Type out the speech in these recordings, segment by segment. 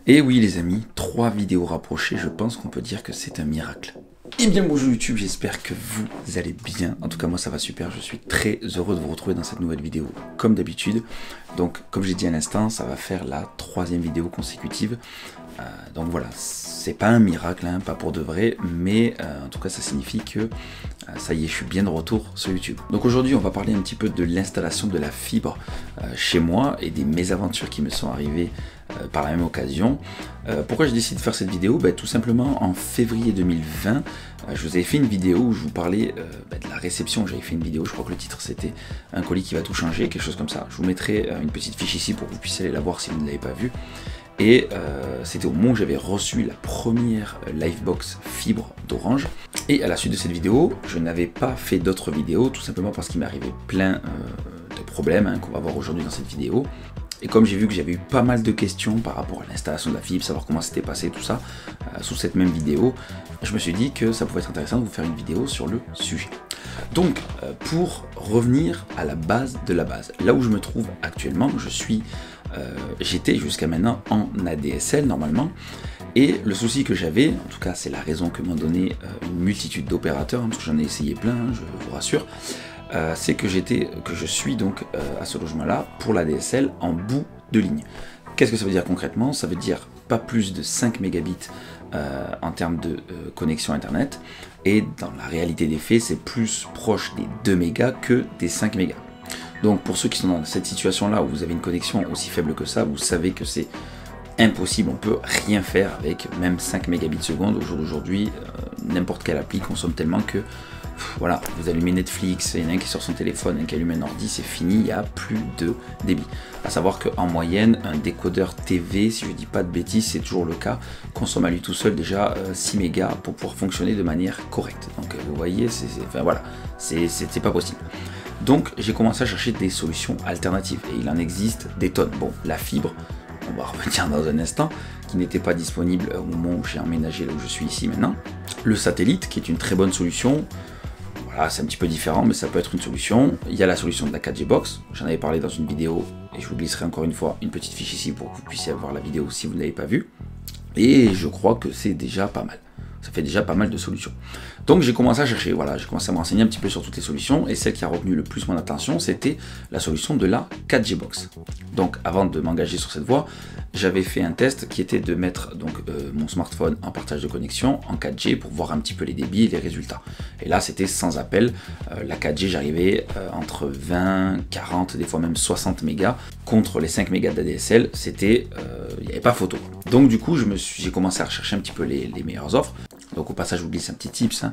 Et oui les amis, 3 vidéos rapprochées, je pense qu'on peut dire que c'est un miracle. Et bien bonjour YouTube, j'espère que vous allez bien. En tout cas moi ça va super, je suis très heureux de vous retrouver dans cette nouvelle vidéo comme d'habitude. Donc comme j'ai dit à l'instant, ça va faire la 3e vidéo consécutive. Donc voilà, c'est pas un miracle, hein, pas pour de vrai, mais en tout cas ça signifie que ça y est, je suis bien de retour sur YouTube. Donc aujourd'hui on va parler un petit peu de l'installation de la fibre chez moi et des mésaventures qui me sont arrivées par la même occasion. Pourquoi j'ai décidé de faire cette vidéo? Tout simplement en février 2020, je vous avais fait une vidéo où je vous parlais de la réception. J'avais fait une vidéo, je crois que le titre c'était un colis qui va tout changer, quelque chose comme ça. Je vous mettrai une petite fiche ici pour que vous puissiez aller la voir si vous ne l'avez pas vue. Et c'était au moment où j'avais reçu la première Livebox fibre d'Orange. Et à la suite de cette vidéo, je n'avais pas fait d'autres vidéos, tout simplement parce qu'il m'est arrivé plein de problèmes qu'on va voir aujourd'hui dans cette vidéo. Et comme j'ai vu que j'avais eu pas mal de questions par rapport à l'installation de la fibre, savoir comment c'était passé, tout ça, sous cette même vidéo, je me suis dit que ça pouvait être intéressant de vous faire une vidéo sur le sujet. Donc, pour revenir à la base de la base, là où je me trouve actuellement, j'étais jusqu'à maintenant en ADSL normalement, et le souci que j'avais, en tout cas c'est la raison que m'ont donné une multitude d'opérateurs, parce que j'en ai essayé plein, je vous rassure, c'est que je suis donc à ce logement-là pour l'ADSL en bout de ligne. Qu'est-ce que ça veut dire concrètement? Ça veut dire pas plus de 5 mégabits en termes de connexion internet, et dans la réalité des faits, c'est plus proche des 2 mégas que des 5 mégas. Donc pour ceux qui sont dans cette situation-là où vous avez une connexion aussi faible que ça, vous savez que c'est impossible, on peut rien faire avec même 5 mégabits seconde. Au jour d'aujourd'hui, n'importe quelle appli consomme tellement que voilà, vous allumez Netflix, il y en a un qui sort son téléphone, un qui allume un ordi, c'est fini, il n'y a plus de débit. A savoir qu'en moyenne, un décodeur TV, si je dis pas de bêtises, c'est toujours le cas, consomme à lui tout seul déjà 6 mégas pour pouvoir fonctionner de manière correcte. Donc vous voyez, c'est pas possible. Donc j'ai commencé à chercher des solutions alternatives, et il en existe des tonnes. Bon, la fibre, on va revenir dans un instant, qui n'était pas disponible au moment où j'ai emménagé là où je suis ici maintenant. Le satellite, qui est une très bonne solution. Voilà, c'est un petit peu différent, mais ça peut être une solution. Il y a la solution de la 4G Box, j'en avais parlé dans une vidéo, et je vous glisserai encore une fois une petite fiche ici pour que vous puissiez avoir la vidéo si vous ne l'avez pas vue. Et je crois que c'est déjà pas mal. Ça fait déjà pas mal de solutions. Donc j'ai commencé à chercher, voilà, j'ai commencé à me renseigner un petit peu sur toutes les solutions, et celle qui a retenu le plus mon attention, c'était la solution de la 4G Box. Donc avant de m'engager sur cette voie, j'avais fait un test qui était de mettre donc mon smartphone en partage de connexion en 4G pour voir un petit peu les débits et les résultats. Et là c'était sans appel, la 4G j'arrivais entre 20, 40, des fois même 60 mégas, contre les 5 mégas d'ADSL, c'était, il n'y avait pas photo. Donc du coup j'ai commencé à rechercher un petit peu les meilleures offres. Donc au passage, je vous glisse un petit tips.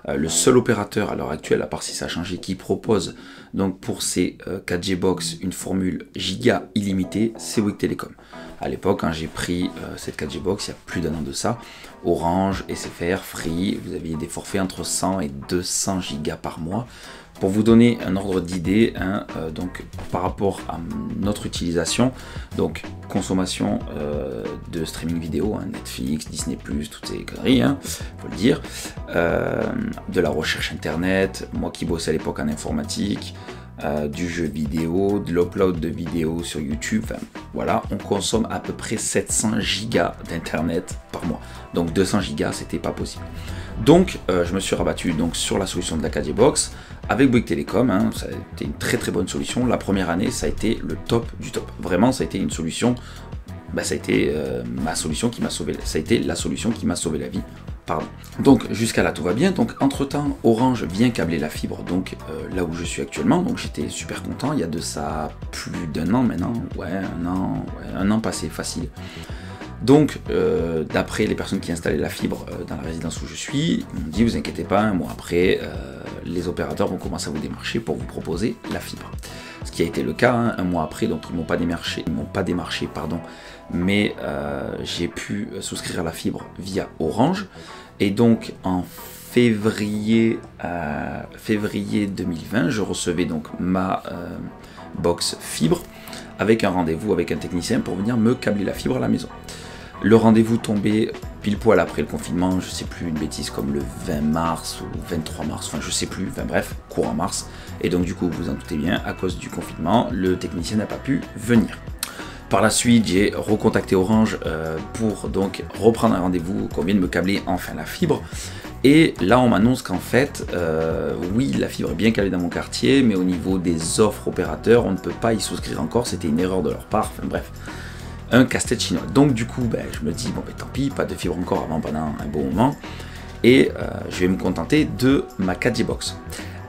Le seul opérateur à l'heure actuelle, à part si ça a changé, qui propose donc pour ces 4G Box une formule giga illimitée, c'est Bouygues Telecom. À l'époque, quand j'ai pris cette 4G Box, il y a plus d'un an de ça, Orange, SFR, Free, vous aviez des forfaits entre 100 et 200 gigas par mois. Pour vous donner un ordre d'idée, donc par rapport à notre utilisation, donc consommation de streaming vidéo, Netflix, Disney+, toutes ces conneries, faut le dire, de la recherche internet, moi qui bossais à l'époque en informatique, du jeu vidéo, de l'upload de vidéos sur YouTube, voilà, on consomme à peu près 700 gigas d'internet par mois. Donc 200 gigas, c'était pas possible. Donc je me suis rabattu donc sur la solution de la 4G Box avec Bouygues Telecom, ça a été une très très bonne solution. La première année, ça a été le top du top. Vraiment, ça a été une solution, ça a été ma solution qui m'a sauvé, ça a été la solution qui m'a sauvé la vie. Pardon. Donc jusqu'à là tout va bien. Donc entre temps Orange vient câbler la fibre donc là où je suis actuellement, donc j'étais super content. Il y a de ça plus d'un an maintenant, un an passé facile. Donc d'après les personnes qui installaient la fibre dans la résidence où je suis, ils m'ont dit vous inquiétez pas, un mois après les opérateurs vont commencer à vous démarcher pour vous proposer la fibre. Ce qui a été le cas, un mois après, donc ils m'ont pas démarché, pardon, mais j'ai pu souscrire la fibre via Orange, et donc en février 2020, je recevais donc ma box fibre avec un rendez-vous avec un technicien pour venir me câbler la fibre à la maison. Le rendez-vous tombait pile poil après le confinement, je sais plus, une bêtise comme le 20 mars ou 23 mars, enfin je sais plus, bref, courant mars. Et donc du coup, vous en doutez bien, à cause du confinement, le technicien n'a pas pu venir. Par la suite, j'ai recontacté Orange pour donc reprendre un rendez-vous, qu'on vienne me câbler enfin la fibre. Et là, on m'annonce qu'en fait, oui, la fibre est bien câblée dans mon quartier, mais au niveau des offres opérateurs, on ne peut pas y souscrire encore. C'était une erreur de leur part. Enfin bref, un casse-tête chinois. Donc du coup, je me dis, bon, tant pis, pas de fibre encore avant pendant un bon moment. Et je vais me contenter de ma 4G box.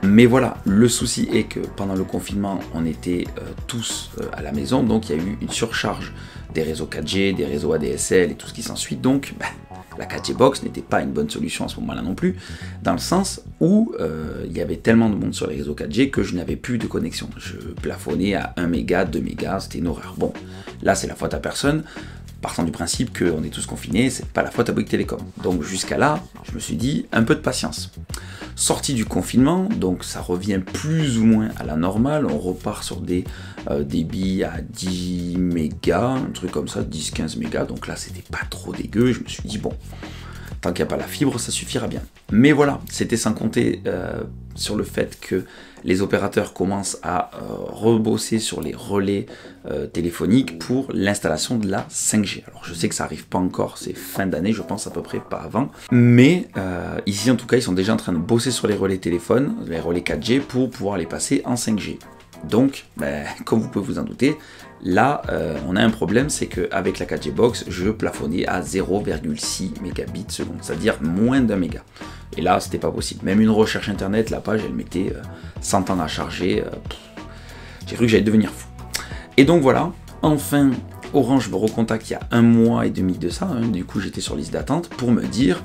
Mais voilà, le souci est que pendant le confinement, on était tous à la maison, donc il y a eu une surcharge des réseaux 4G, des réseaux ADSL et tout ce qui s'ensuit. Donc la 4G box n'était pas une bonne solution à ce moment-là non plus, dans le sens où il y avait tellement de monde sur les réseaux 4G que je n'avais plus de connexion. Je plafonnais à 1 méga, 2 mégas, c'était une horreur. Bon, là c'est la faute à personne. Partant du principe qu'on est tous confinés, c'est pas la faute à Bouygues Télécom. Donc jusqu'à là, je me suis dit, un peu de patience. Sorti du confinement, donc ça revient plus ou moins à la normale, on repart sur des débits à 10 mégas, un truc comme ça, 10-15 mégas, donc là c'était pas trop dégueu, je me suis dit bon, tant qu'il n'y a pas la fibre, ça suffira bien. Mais voilà, c'était sans compter sur le fait que les opérateurs commencent à rebosser sur les relais téléphoniques pour l'installation de la 5G. Alors je sais que ça n'arrive pas encore, c'est fin d'année, je pense à peu près, pas avant. Mais ici en tout cas, ils sont déjà en train de bosser sur les relais téléphones, les relais 4G, pour pouvoir les passer en 5G. Donc, comme vous pouvez vous en douter, là, on a un problème, c'est qu'avec la 4G box, je plafonnais à 0,6 mégabits seconde, c'est-à-dire moins d'un méga. Et là, c'était pas possible. Même une recherche internet, la page, elle mettait 100 ans à charger. J'ai cru que j'allais devenir fou. Et donc voilà, enfin, Orange me recontacte il y a 1 mois et demi de ça. Du coup, j'étais sur liste d'attente pour me dire,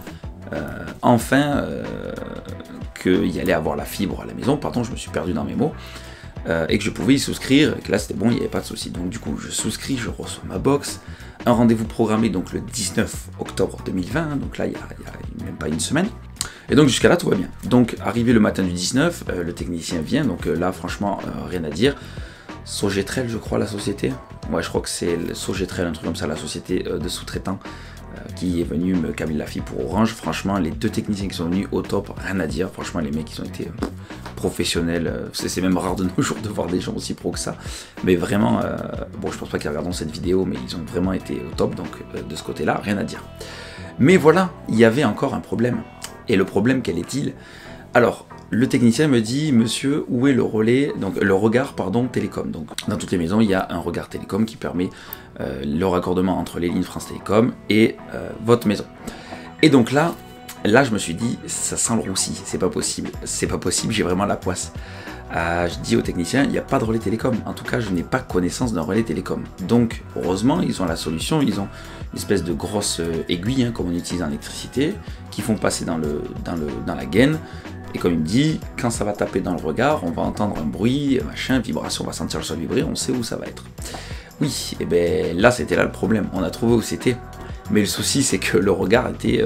enfin, qu'il y allait avoir la fibre à la maison. Pardon, je me suis perdu dans mes mots. Et que je pouvais y souscrire, et que là c'était bon, il n'y avait pas de souci. Donc du coup je souscris, je reçois ma box, un rendez-vous programmé donc le 19 octobre 2020, donc là il n'y a même pas une semaine. Et donc jusqu'à là tout va bien. Donc arrivé le matin du 19, le technicien vient, donc là franchement rien à dire. Sogetrel je crois la société, ouais je crois que c'est Sogetrel, un truc comme ça, la société de sous-traitants qui est venu me câbler la fibre pour Orange. Franchement les deux techniciens qui sont venus au top, rien à dire, franchement les mecs ils ont été professionnels, c'est même rare de nos jours de voir des gens aussi pro que ça, mais vraiment, bon je pense pas qu'ils regarderont cette vidéo, mais ils ont vraiment été au top, donc de ce côté là, rien à dire. Mais voilà, il y avait encore un problème, et le problème quel est-il? Alors, le technicien me dit, monsieur, où est le relais, donc le regard, pardon, télécom. Donc, dans toutes les maisons, il y a un regard télécom qui permet le raccordement entre les lignes France Télécom et votre maison. Et donc là, je me suis dit, ça sent le roussi, c'est pas possible, j'ai vraiment la poisse. Je dis au technicien, il n'y a pas de relais télécom, en tout cas je n'ai pas connaissance d'un relais télécom. Donc heureusement ils ont la solution, ils ont une espèce de grosse aiguille, comme on utilise en électricité, qui font passer dans la gaine, et comme il me dit, quand ça va taper dans le regard, on va entendre un bruit, machin, vibration, on va sentir le sol vibrer, on sait où ça va être. Oui, et ben là c'était là le problème, on a trouvé où c'était. Mais le souci c'est que le regard était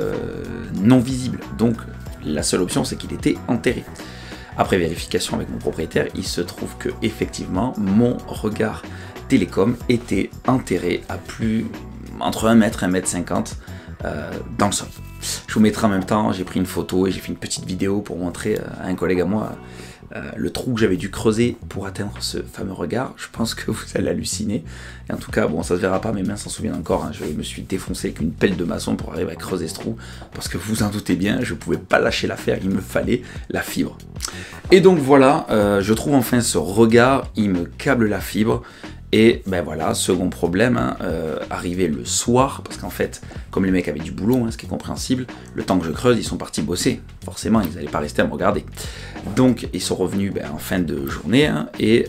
non visible, donc la seule option c'est qu'il était enterré. Après vérification avec mon propriétaire, il se trouve que effectivement mon regard télécom était enterré à plus entre 1 mètre et 1 mètre 50 dans le sol. Je vous mettrai en même temps, j'ai pris une photo et j'ai fait une petite vidéo pour montrer à un collègue à moi le trou que j'avais dû creuser pour atteindre ce fameux regard. Je pense que vous allez halluciner. Et en tout cas, bon, ça se verra pas, mes mains s'en souviennent encore. Je me suis défoncé avec une pelle de maçon pour arriver à creuser ce trou. Parce que vous en doutez bien, je pouvais pas lâcher l'affaire, il me fallait la fibre. Et donc voilà, je trouve enfin ce regard, il me câble la fibre. Et ben voilà, second problème, arrivé le soir, parce qu'en fait, comme les mecs avaient du boulot, ce qui est compréhensible, le temps que je creuse, ils sont partis bosser. Forcément, ils n'allaient pas rester à me regarder. Donc, ils sont revenus en fin de journée, et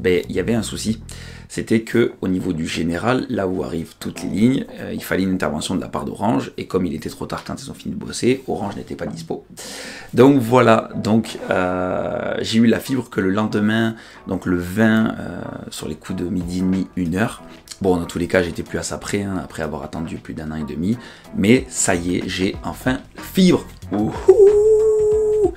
il y avait un souci. C'était que au niveau du général, là où arrivent toutes les lignes, il fallait une intervention de la part d'Orange, et comme il était trop tard quand ils ont fini de bosser, Orange n'était pas dispo. Donc voilà, donc j'ai eu la fibre que le lendemain, donc le 20, sur les coups de midi et demi, 1h. Bon, dans tous les cas, j'étais plus à ça près, après avoir attendu plus d'1 an et demi, mais ça y est, j'ai enfin la fibre. Ouhou!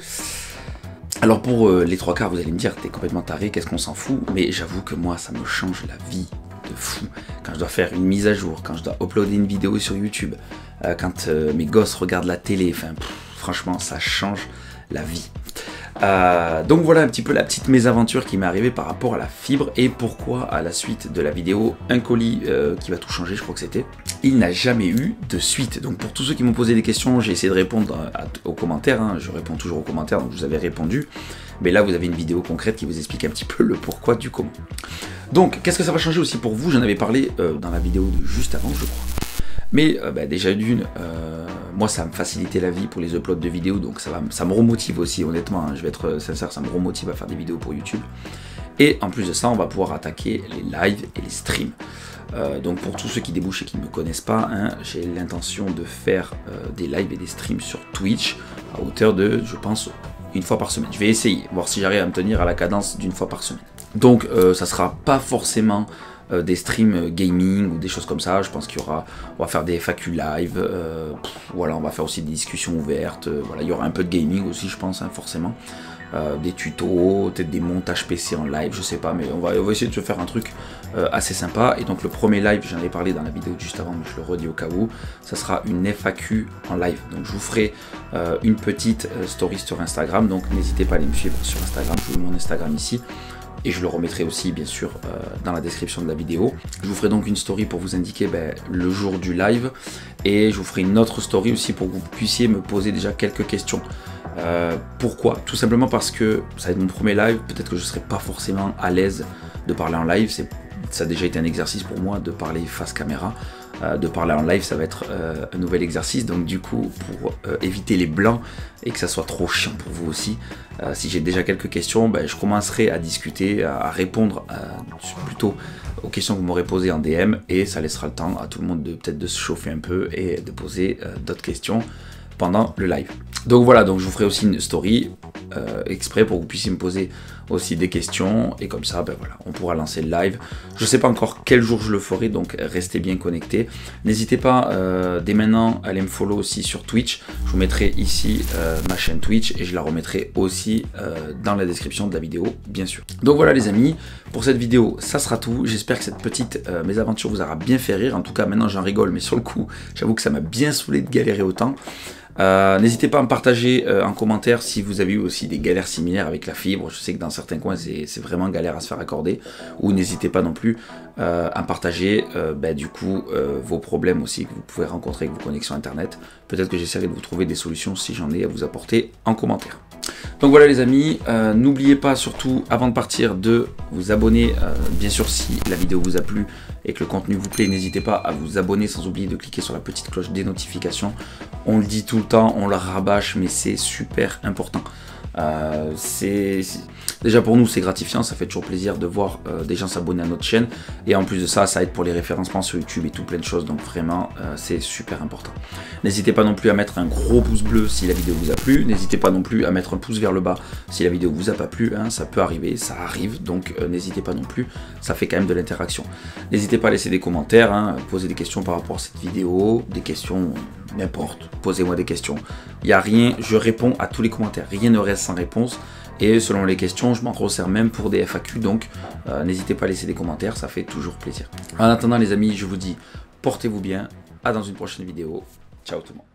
Alors pour les 3 quarts, vous allez me dire, t'es complètement taré, qu'est-ce qu'on s'en fout? Mais j'avoue que moi, ça me change la vie de fou. Quand je dois faire une mise à jour, quand je dois uploader une vidéo sur YouTube, quand mes gosses regardent la télé, enfin, franchement, ça change la vie. Donc voilà un petit peu la petite mésaventure qui m'est arrivée par rapport à la fibre et pourquoi à la suite de la vidéo un colis qui va tout changer, je crois que c'était, il n'a jamais eu de suite. Donc pour tous ceux qui m'ont posé des questions, j'ai essayé de répondre aux commentaires, hein. Je réponds toujours aux commentaires, donc je vous avais répondu, mais là vous avez une vidéo concrète qui vous explique un petit peu le pourquoi du comment. Donc qu'est-ce que ça va changer aussi pour vous? J'en avais parlé dans la vidéo de juste avant, je crois. Mais déjà d'une, moi ça va me faciliter la vie pour les uploads de vidéos, donc ça me remotive aussi, honnêtement, hein, je vais être sincère, ça me remotive à faire des vidéos pour YouTube. Et en plus de ça, on va pouvoir attaquer les lives et les streams. Donc pour tous ceux qui débouchent et qui ne me connaissent pas, hein, j'ai l'intention de faire des lives et des streams sur Twitch à hauteur de, je pense, une fois par semaine. Je vais essayer, voir si j'arrive à me tenir à la cadence d'une fois par semaine. Donc ça sera pas forcément des streams gaming ou des choses comme ça. Je pense qu'il y aura, on va faire des FAQ live, voilà, on va faire aussi des discussions ouvertes, voilà, il y aura un peu de gaming aussi, je pense, hein, forcément, des tutos, peut-être des montages PC en live, je sais pas, mais on va essayer de se faire un truc assez sympa. Et donc le premier live, j'en ai parlé dans la vidéo juste avant, mais je le redis au cas où, ça sera une FAQ en live. Donc je vous ferai une petite story sur Instagram, donc n'hésitez pas à aller me suivre sur Instagram, je vous mets mon Instagram ici. Et je le remettrai aussi bien sûr dans la description de la vidéo. Je vous ferai donc une story pour vous indiquer le jour du live. Et je vous ferai une autre story aussi pour que vous puissiez me poser déjà quelques questions. Pourquoi? Tout simplement parce que ça va être mon premier live. Peut-être que je ne serai pas forcément à l'aise de parler en live. Ça a déjà été un exercice pour moi de parler face caméra. De parler en live, ça va être un nouvel exercice. Donc du coup, pour éviter les blancs et que ça soit trop chiant pour vous aussi, si j'ai déjà quelques questions, je commencerai à discuter, à répondre plutôt aux questions que vous m'aurez posées en DM, et ça laissera le temps à tout le monde de peut-être de se chauffer un peu et de poser d'autres questions pendant le live. Donc voilà, donc je vous ferai aussi une story exprès pour que vous puissiez me poser aussi des questions, et comme ça voilà, on pourra lancer le live. Je sais pas encore quel jour je le ferai, donc restez bien connectés. N'hésitez pas dès maintenant à aller me follow aussi sur Twitch. Je vous mettrai ici ma chaîne Twitch et je la remettrai aussi dans la description de la vidéo, bien sûr. Donc voilà les amis, pour cette vidéo ça sera tout. J'espère que cette petite mésaventure vous aura bien fait rire. En tout cas maintenant j'en rigole, mais sur le coup j'avoue que ça m'a bien saoulé de galérer autant. N'hésitez pas à me partager en commentaire si vous avez eu aussi des galères similaires avec la fibre. Je sais que dans certains coins c'est vraiment galère à se faire accorder. Ou n'hésitez pas non plus à partager du coup vos problèmes aussi que vous pouvez rencontrer avec vos connexions internet. Peut-être que j'essaierai de vous trouver des solutions si j'en ai à vous apporter en commentaire. Donc voilà les amis, n'oubliez pas surtout avant de partir de vous abonner, bien sûr si la vidéo vous a plu et que le contenu vous plaît, n'hésitez pas à vous abonner sans oublier de cliquer sur la petite cloche des notifications. On le dit tout le temps, on le rabâche, mais c'est super important. Déjà pour nous c'est gratifiant, ça fait toujours plaisir de voir des gens s'abonner à notre chaîne, et en plus de ça, ça aide pour les référencements sur YouTube et tout plein de choses, donc vraiment c'est super important. N'hésitez pas non plus à mettre un gros pouce bleu si la vidéo vous a plu, n'hésitez pas non plus à mettre un pouce vers le bas si la vidéo vous a pas plu, hein, ça peut arriver, ça arrive, donc n'hésitez pas non plus, ça fait quand même de l'interaction. N'hésitez pas à laisser des commentaires, hein, poser des questions par rapport à cette vidéo, des questions n'importe, posez-moi des questions. Il n'y a rien, je réponds à tous les commentaires, rien ne reste sans réponse. Et selon les questions, je m'en resserre même pour des FAQ, donc n'hésitez pas à laisser des commentaires, ça fait toujours plaisir. En attendant les amis, je vous dis, portez-vous bien, à dans une prochaine vidéo. Ciao tout le monde.